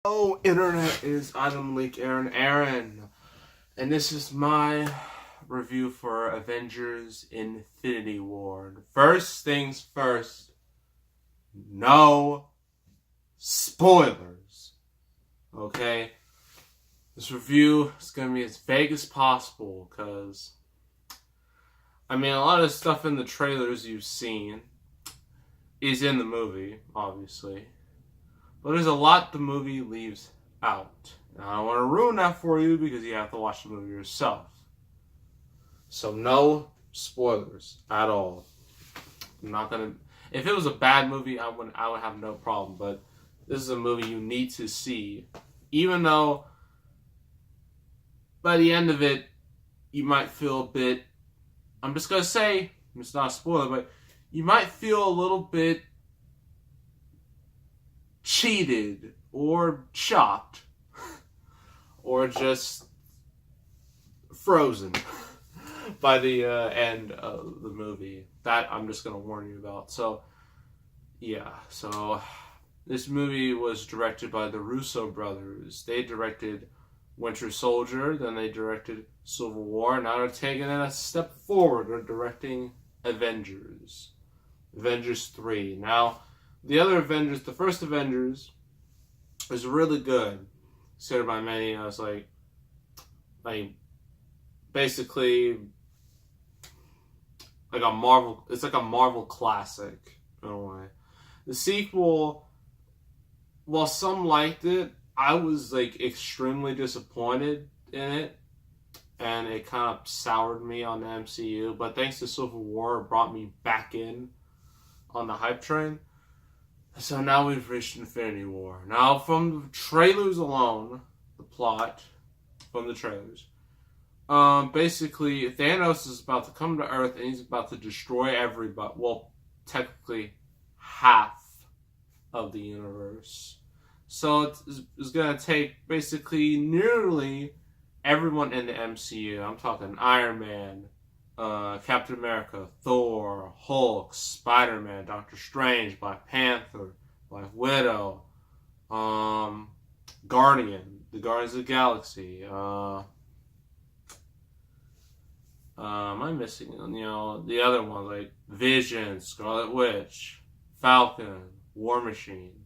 Oh, internet is Adam Leak Aaron, and this is my review for Avengers Infinity War. First things first, no spoilers. Okay? This review is going to be as vague as possible because, a lot of stuff in the trailers you've seen is in the movie, obviously. But there's a lot the movie leaves out. And I don't want to ruin that for you because you have to watch the movie yourself. So no spoilers at all. I'm not gonna. If it was a bad movie, I would have no problem. But this is a movie you need to see, even though by the end of it you might feel a bit. I'm just gonna say it's not a spoiler, but you might feel a little bit cheated or shocked or just frozen by the end of the movie. That I'm just going to warn you about. So, yeah. So, this movie was directed by the Russo brothers. They directed Winter Soldier, then they directed Civil War. Now they're taking it a step forward. They're directing Avengers. Avengers 3. Now, the other Avengers, the first Avengers, was really good, considered by many. I was like basically like a Marvel. It's like a Marvel classic in a way. The sequel, while some liked it, I was like extremely disappointed in it, and it kind of soured me on the MCU. But thanks to Civil War, it brought me back in on the hype train. So now we've reached Infinity War. Now, from the trailers alone, the plot from the trailers, basically Thanos is about to come to Earth and he's about to destroy everybody. Well, technically, half of the universe. So it's going to take basically nearly everyone in the MCU. I'm talking Iron Man, Captain America, Thor, Hulk, Spider-Man, Doctor Strange, Black Panther, Black Widow, the Guardians of the Galaxy. Am I missing? The other ones like Vision, Scarlet Witch, Falcon, War Machine.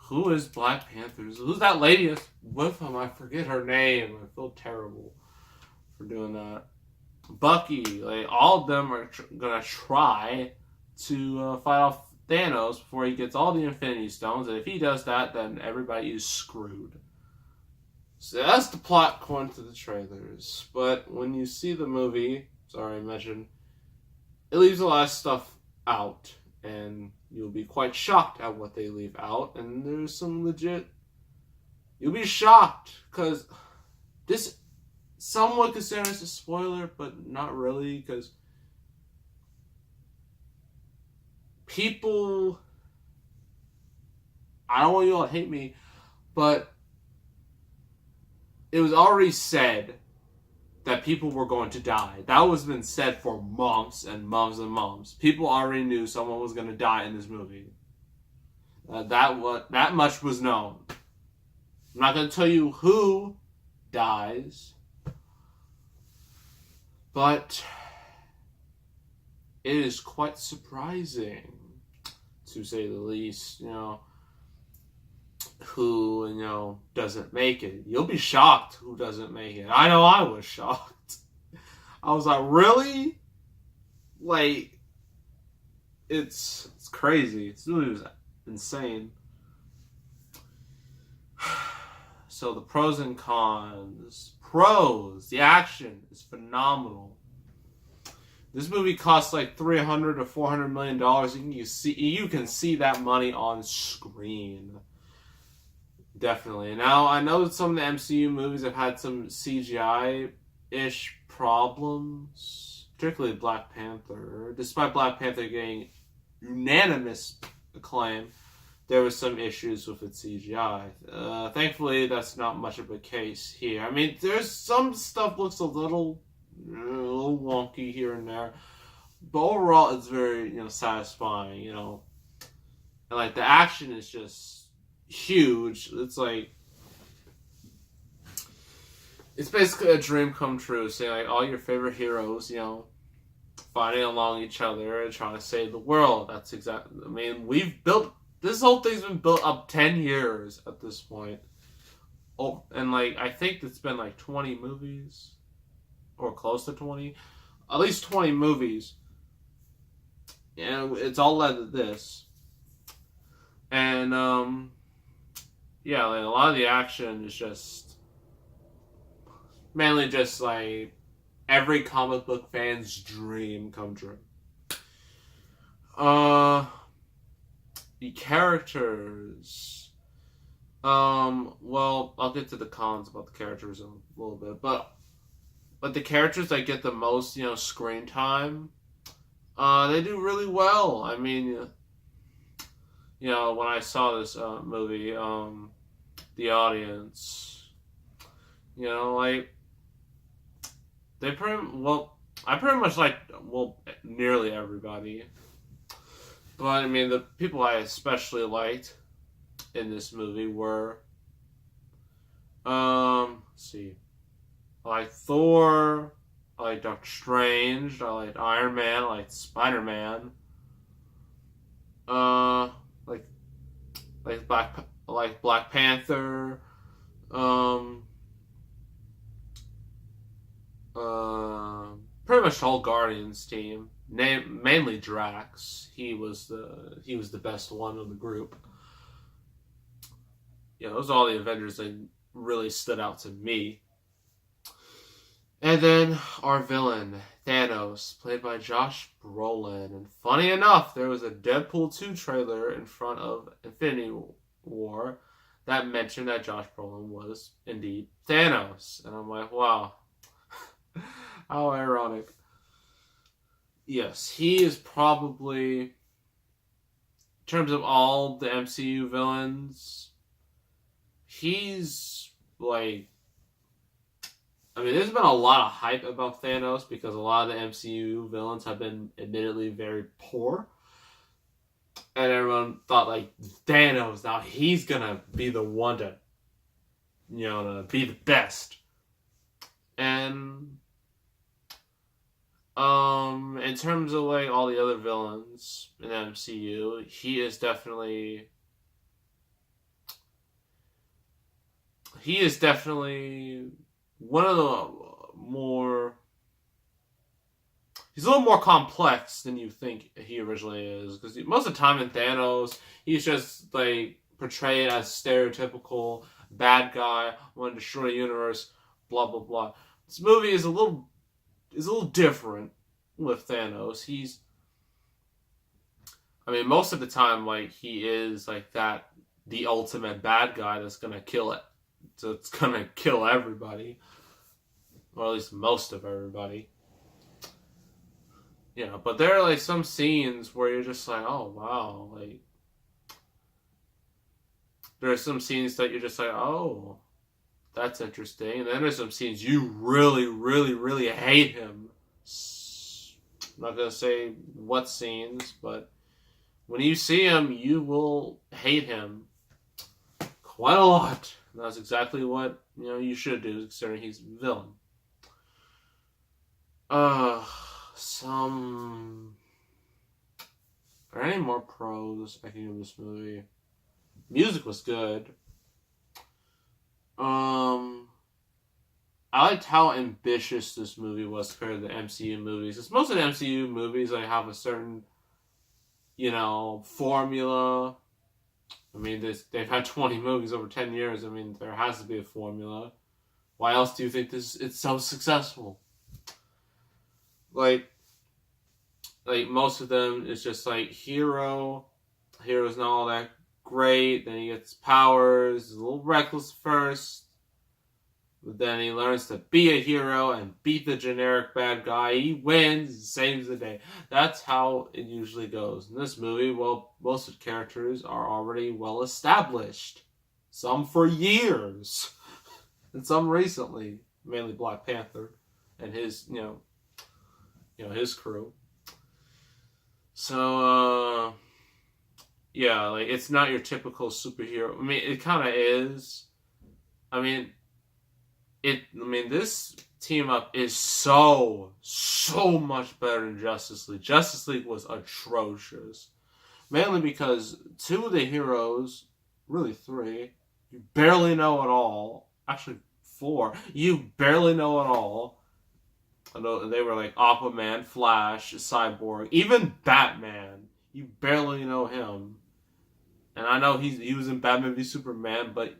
Who is Black Panther? Who's that lady that's with him? I forget her name. I feel terrible for doing that. Bucky, like all of them are gonna try to fight off Thanos before he gets all the Infinity Stones, and if he does that, then everybody is screwed. So that's the plot according to the trailers. But when you see the movie, sorry I mentioned, it leaves a lot of stuff out, and you'll be quite shocked at what they leave out, and there's some legit. You'll be shocked because this. Some would consider this a spoiler, but not really, because people, I don't want you all to hate me, but it was already said that people were going to die. That was been said for months and months and months. People already knew someone was going to die in this movie. That much was known. I'm not going to tell you who dies, but it is quite surprising, to say the least, who, doesn't make it. You'll be shocked who doesn't make it. I know I was shocked. I was like, really? Like, it's crazy. It's really insane. So the pros and cons. Pros, the action is phenomenal. This movie costs like $300 to $400 million. You can see that money on screen. Definitely. Now I know that some of the MCU movies have had some CGI-ish problems, particularly Black Panther. Despite Black Panther getting unanimous acclaim, there was some issues with its CGI. Thankfully, that's not much of a case here. There's some stuff looks a little wonky here and there, but overall, it's very satisfying. And like the action is just huge. It's basically a dream come true. Seeing like all your favorite heroes, fighting along each other and trying to save the world. That's exactly. I mean, we've built this whole thing's been built up 10 years at this point. Oh, and like I think it's been like 20 movies, or close to 20, at least 20 movies, and it's all led to this. And yeah, like a lot of the action is just mainly just like every comic book fan's dream come true. The characters. Well, I'll get to the cons about the characters in a little bit, but the characters that get the most, screen time, they do really well. I mean, when I saw this movie, the audience, like I pretty much like nearly everybody, but I mean the people I especially liked in this movie were, let's see, I like Thor, I like Doctor Strange, I like Iron Man, I like Spider-Man, like Black Panther, pretty much the whole Guardians team. Mainly Drax. He was the best one of the group. Those are all the Avengers that really stood out to me. And then our villain, Thanos, played by Josh Brolin. And funny enough, there was a Deadpool 2 trailer in front of Infinity War that mentioned that Josh Brolin was indeed Thanos. And I'm like, wow. How ironic. Yes, he is probably, in terms of all the MCU villains, he's like, I mean, there's been a lot of hype about Thanos because a lot of the MCU villains have been admittedly very poor. And everyone thought, like, Thanos, now he's gonna be the one to, to be the best. And, in terms of, like, all the other villains in the MCU, he is definitely one of the more... He's a little more complex than you think he originally is. Because most of the time in Thanos, he's just, like, portrayed as stereotypical bad guy, want to destroy the universe, blah, blah, blah. This movie is a little different with Thanos. Most of the time, like, he is, like, the ultimate bad guy that's gonna kill it. So it's gonna kill everybody. Or at least most of everybody. But there are, like, some scenes where you're just like, oh, wow. Like, there are some scenes that you're just like, oh, that's interesting. And then there's some scenes you really, really, really hate him. I'm not going to say what scenes, but when you see him, you will hate him quite a lot. And that's exactly what, you should do, considering he's a villain. Are there any more pros I can give this movie? Music was good. I liked how ambitious this movie was compared to the MCU movies. Because most of the MCU movies, like, have a certain, formula. They've had 20 movies over 10 years. There has to be a formula. Why else do you think it's so successful? Like most of them, it's just like hero's not all that great, then he gets powers, he's a little reckless first, but then he learns to be a hero and beat the generic bad guy, he wins, saves the day. That's how it usually goes. In this movie, most of the characters are already well established. Some for years. And some recently, mainly Black Panther and his, his crew. So, yeah, like it's not your typical superhero. I mean, it kind of is. I mean, this team up is so much better than Justice League. Justice League was atrocious, mainly because two of the heroes, really three, you barely know at all. Actually, four, you barely know at all. I know they were like Aquaman, Flash, Cyborg, even Batman. You barely know him, and I know he was in Batman v Superman, but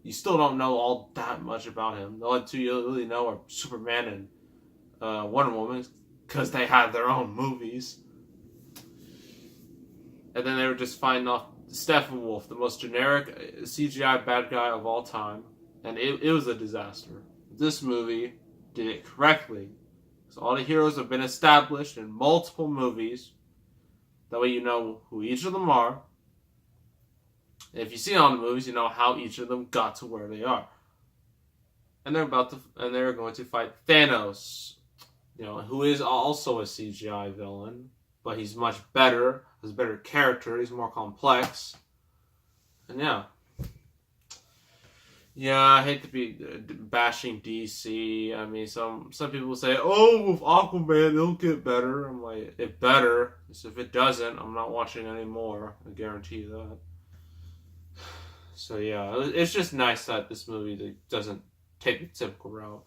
you still don't know all that much about him. The only two you really know are Superman and Wonder Woman, because they had their own movies. And then they were just fighting off Steppenwolf, the most generic CGI bad guy of all time, and it was a disaster. This movie did it correctly. So all the heroes have been established in multiple movies. That way you know who each of them are. And if you see all the movies, you know how each of them got to where they are. And they're going to fight Thanos, who is also a CGI villain, but he's much better, has a better character, he's more complex. And yeah, I hate to be bashing DC. I mean, some people say, "Oh, with Aquaman, it'll get better." I'm like, it better. So if it doesn't, I'm not watching anymore. I guarantee you that. So yeah, it's just nice that this movie doesn't take the typical route.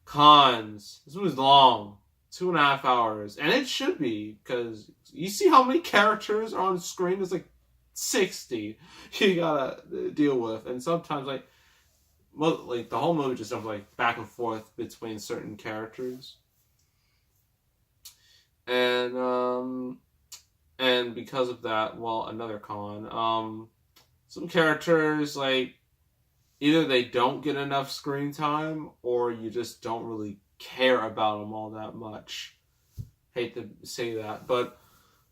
Cons. This movie's long, 2.5 hours, and it should be, because you see how many characters are on the screen. There's like 60 you gotta deal with, and sometimes like the whole movie just jumps like back and forth between certain characters, and because of that, well, another con, some characters, like, either they don't get enough screen time, or you just don't really care about them all that much. Hate to say that, but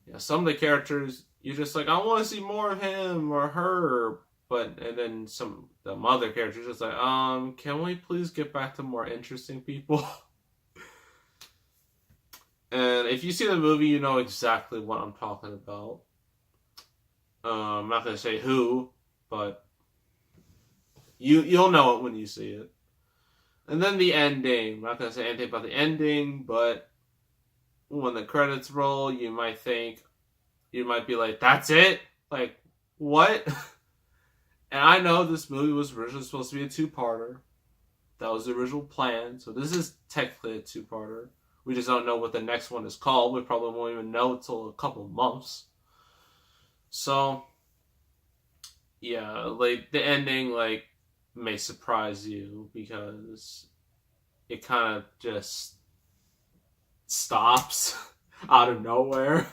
yeah, some of the characters, you're just like, I want to see more of him or her. And then some the other characters just like, can we please get back to more interesting people? And if you see the movie, you know exactly what I'm talking about. I'm not gonna say who, but you'll know it when you see it. And then the ending. I'm not gonna say anything about the ending, but when the credits roll, you might be like, that's it? Like, what? And I know this movie was originally supposed to be a two-parter. That was the original plan. So this is technically a two-parter. We just don't know what the next one is called. We probably won't even know until a couple of months. So, yeah, like, the ending, like, may surprise you, because it kind of just stops out of nowhere.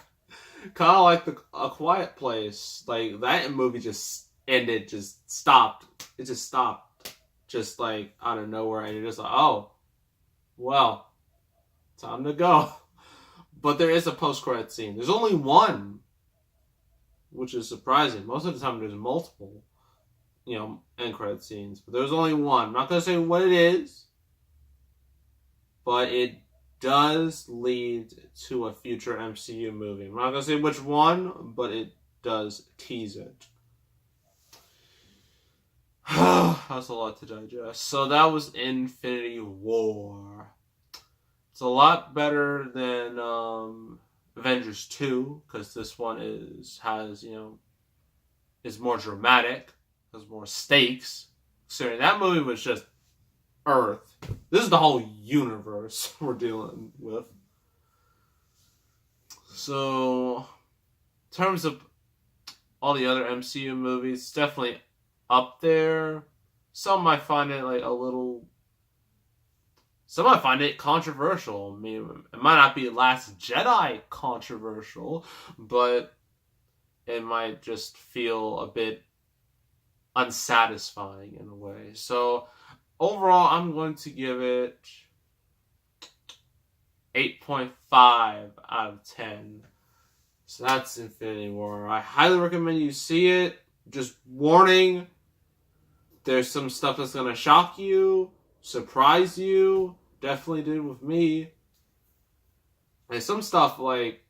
Kind of like A Quiet Place. Like, that movie just ended, just stopped. It just stopped, just like out of nowhere, and you're just like, oh, well, time to go. But there is a post-credit scene. There's only one, which is surprising. Most of the time there's multiple, end credit scenes, but there's only one. I'm not gonna say what it is, but it does lead to a future MCU movie. I'm not gonna say which one, but it does tease it. That's a lot to digest. So that was Infinity War. It's a lot better than Avengers 2, because this one is more dramatic, has more stakes. Considering that movie was just Earth. This is the whole universe we're dealing with. So, in terms of all the other MCU movies, it's definitely up there. Some might find it some might find it controversial. I mean, it might not be Last Jedi controversial, but it might just feel a bit unsatisfying in a way. So, overall, I'm going to give it 8.5 out of 10. So that's Infinity War. I highly recommend you see it. Just warning, there's some stuff that's going to shock you, surprise you. Definitely did with me. And some stuff, like,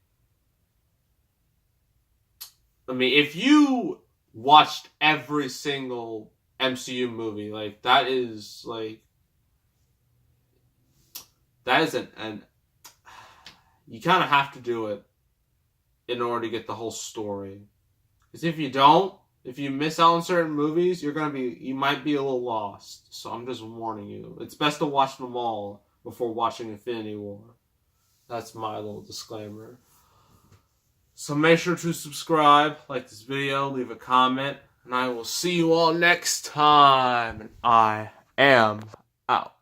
I mean, if you watched every single MCU movie, like that is an you kind of have to do it in order to get the whole story. Because if you don't, if you miss out on certain movies, you might be a little lost. So I'm just warning you. It's best to watch them all before watching Infinity War. That's my little disclaimer. So make sure to subscribe, like this video, leave a comment, and I will see you all next time. And I am out.